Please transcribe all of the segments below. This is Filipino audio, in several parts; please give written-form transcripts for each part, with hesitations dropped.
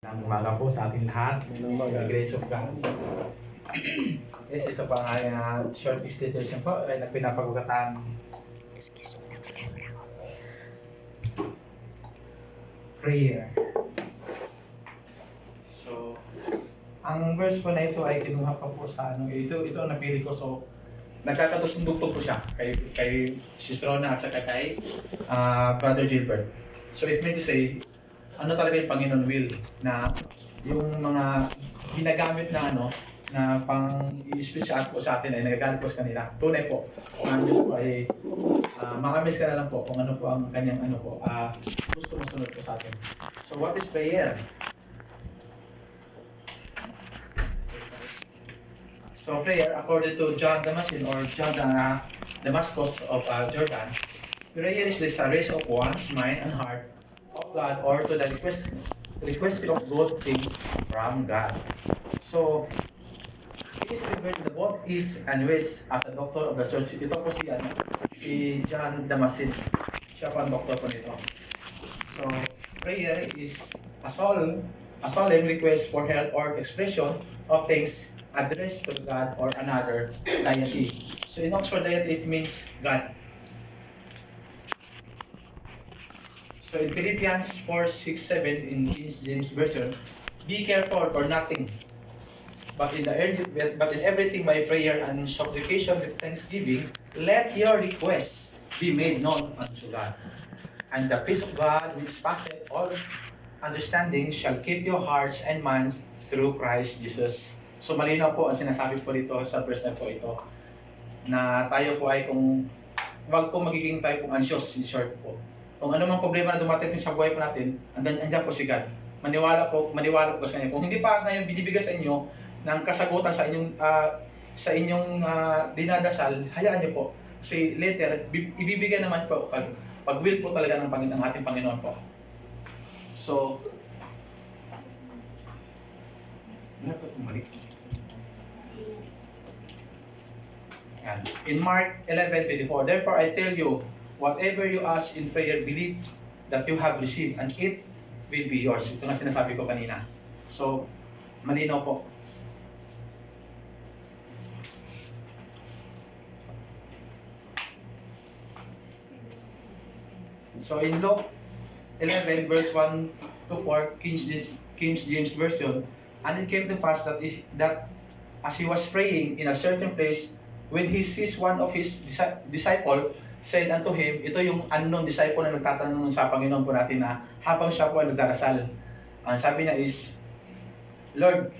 Ang umaga po sa ating lahat. Magandang umaga. Grace of God. Yes, ito pa ang aking short extension po ay nagpinapagugatan. Prayer. So, ang verse po na ito ay kinuha pa po sa ito ang napili ko. So, nagkakatugtog po siya kay Sister Rona at saka kay Brother Gilbert. So, it means to say, ano talaga yung Panginoon will na yung mga ginagamit na na pang i-speech out po sa atin ay nagagamit po sa kanila. Tunay po, ang Diyos po ay makamis ka na lang po kung ano po ang kanyang gusto masunod po sa atin. So what is prayer? So prayer, according to John Damascene or John Damascus of Jordan, prayer is the restoration of one's mind and heart of God or to the request of good things from God. So, it is referred to both East and West as a doctor of the church. Ito po si John Damascene. Siya po ang doctor po nito. So, prayer is a solemn request for help or expression of things addressed to God or another deity. So, in Oxford deity, it means God. So in Philippians 4:6-7 in King James Version, be careful for nothing, but in everything by prayer and supplication with thanksgiving, let your requests be made known unto God. And the peace of God, which passeth all understanding, shall keep your hearts and minds through Christ Jesus. So malinaw po ang sinasabi po dito sa verse na po ito, na tayo po ay wag po magiging tayo pong anxious, in short po. Kung ano mang problema na dumating sa buhay po natin, andyan po si God. Maniwala po sa Kanya. Kung hindi pa ngayon binibigay sa inyo ng kasagutan sa inyong dinadasal, hayaan niyo po. Kasi later, ibibigay naman po pag will po talaga ng ating Panginoon po. So, in Mark 11:24, therefore I tell you, whatever you ask in prayer, believe that you have received and it will be yours. Ito nga sinasabi ko kanina. So, malinaw po. So, in Luke 11, verse 1-4, King James Version, and it came to pass that as he was praying in a certain place, when he sees one of his disciples, said unto him, ito yung unknown disciple na nagtatanong sa Panginoon po natin na habang siya po ay nagdarasal. Ang sabi niya is, Lord,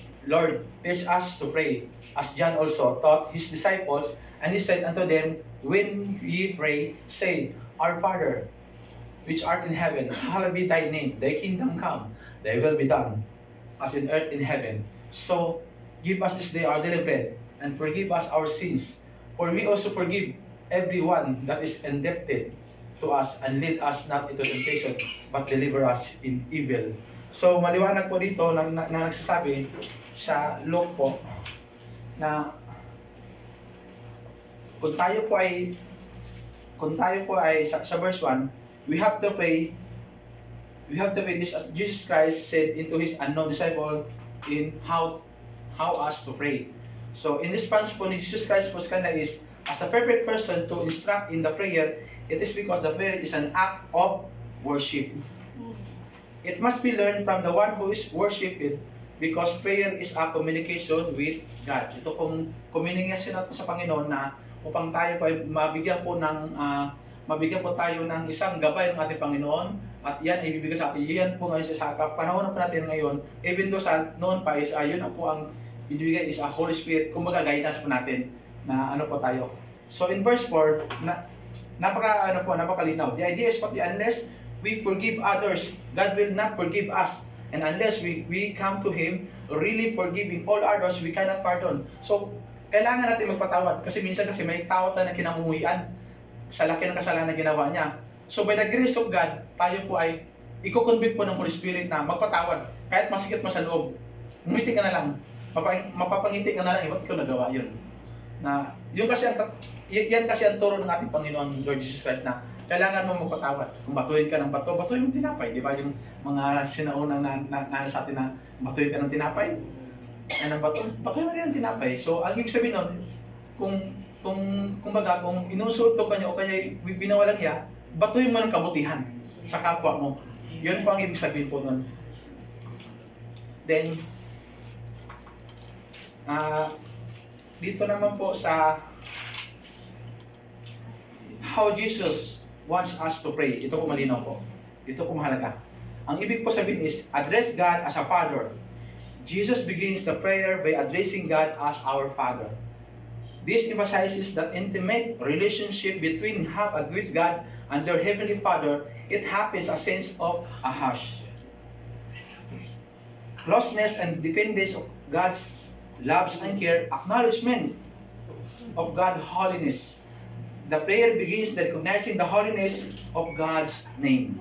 teach us to pray, as John also taught his disciples, and he said unto them, when ye pray, say, Our Father, which art in heaven, hallowed be thy name, thy kingdom come, thy will be done, as in earth in heaven. So, give us this day our daily bread, and forgive us our sins, for we also forgive everyone that is indebted to us, and lead us not into temptation, but deliver us in evil. So maliwanag po dito na nagsasabi sa Luke po na kung tayo po ay sa verse 1, we have to pray this as Jesus Christ said into his unknown disciple in how us to pray. So in response po ni Jesus Christ po sa kanila is, as a perfect person to instruct in the prayer, it is because the prayer is an act of worship. It must be learned from the one who is worshipped, because prayer is a communication with God. Ito pong communication natin sa Panginoon na upang tayo po ay mabigyan po tayo ng isang gabay ng ating Panginoon, at yan ay ibibigay sa atin. Yan po ngayon sa panahon po natin ngayon, even though sa noon pa is yun po ang ibibigay is a Holy Spirit, kumbaga guidance po natin na po tayo. So in verse 4, napakalinaw. The idea is unless we forgive others, God will not forgive us. And unless we come to Him, really forgiving all others, we cannot pardon. So, kailangan natin magpatawad. Kasi minsan may tao tayo na kinamuhian sa laki ng kasalanan na ginawa niya. So by the grace of God, tayo po ay i-convict po ng Holy Spirit na magpatawad. Kahit masikip mo sa loob, ngumiti ka na lang. Mapapangiti ka na lang, ba't ikaw nagawa yun? Na yan kasi ang turo ng ating Panginoon Lord Jesus Christ na kailangan mo magpatawad. Kung batuhin ka ng bato, batuhin mo tinapay. Di ba yung mga sinaunang na sa atin na batuhin ka ng tinapay? Ay, ng bato, batuhin mo rin ng tinapay. So, ang ibig sabihin nun, kumbaga, kung inusulto ka niya o kaya binawalan niya, batuhin mo ng kabutihan sa kapwa mo. Yun po ang ibig sabihin po nun. Then, dito naman po sa how Jesus wants us to pray. Ito po malinaw po. Ito po mahalaga. Ang ibig po sabihin is, address God as a Father. Jesus begins the prayer by addressing God as our Father. This emphasizes that intimate relationship between with God and their Heavenly Father. It happens a sense of a hush. Closeness and dependence of God's love and care, acknowledgement of God's holiness. The prayer begins by recognizing the holiness of God's name.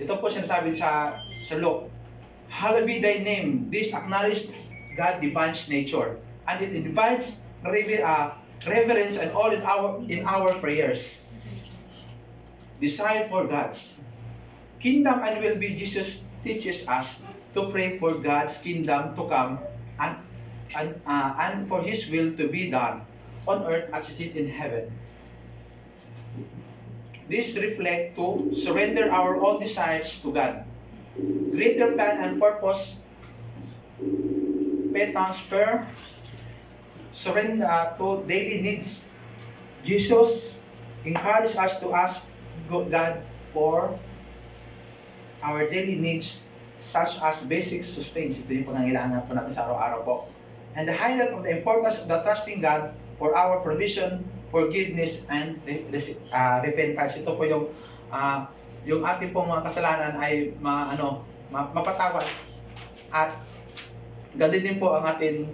Ito po sinasabi sa Luke. Hallowed be thy name. This acknowledges God's divine nature. And it invites reverence and all in our prayers. Desire for God's kingdom and will be. Jesus teaches us to pray for God's kingdom to come and for His will to be done on earth as it is in heaven. This reflects to surrender our own desires to God. Greater plan and purpose, transfer, surrender to daily needs. Jesus encourages us to ask God for our daily needs, such as basic sustenance. Ito yung pangangailangan po natin sa araw-araw po. And the highlight of the importance of the trusting God for our provision, forgiveness, and repentance. Ito po yung ating pong mga kasalanan ay mapatawad. At ganun din po ang atin,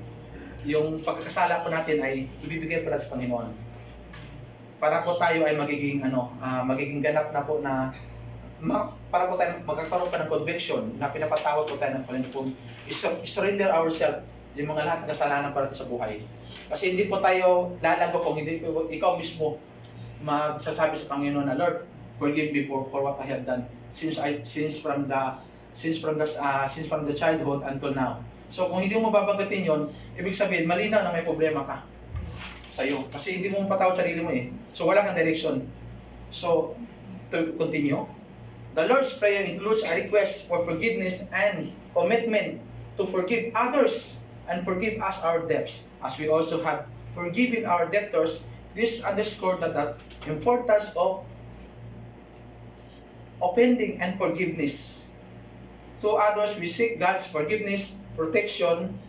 yung pagkakasala po natin ay ibibigay po natin sa Panginoon. Para po tayo ay magiging ganap na po na para po tayo magkakaroon pa ng conviction na pinapatawad po tayo ng Panginoon. Surrender ourselves yung mga lahat ng kasalanan para sa buhay. Kasi hindi po tayo lalago kung hindi po ikaw mismo magsasabi sa Panginoon na, Lord, forgive me for what I have done since from the childhood until now. So kung hindi mo mababanggatin yon, ibig sabihin malinaw na may problema ka sa iyo. Kasi hindi mo mapatawad sarili mo eh. So wala kang direction. So to continue, the Lord's Prayer includes a request for forgiveness and commitment to forgive others and forgive us our debts, as we also have forgiven our debtors. This underscores the importance of offending and forgiveness. To others, we seek God's forgiveness, protection,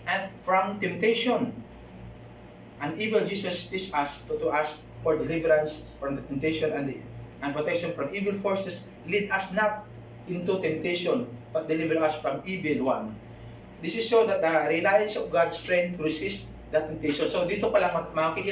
and from temptation. And evil, Jesus teaches us to ask for deliverance from the temptation and protection from evil forces. Lead us not into temptation, but deliver us from evil one. This is so that the reliance of God's strength to resist that temptation. So dito pa lang makikita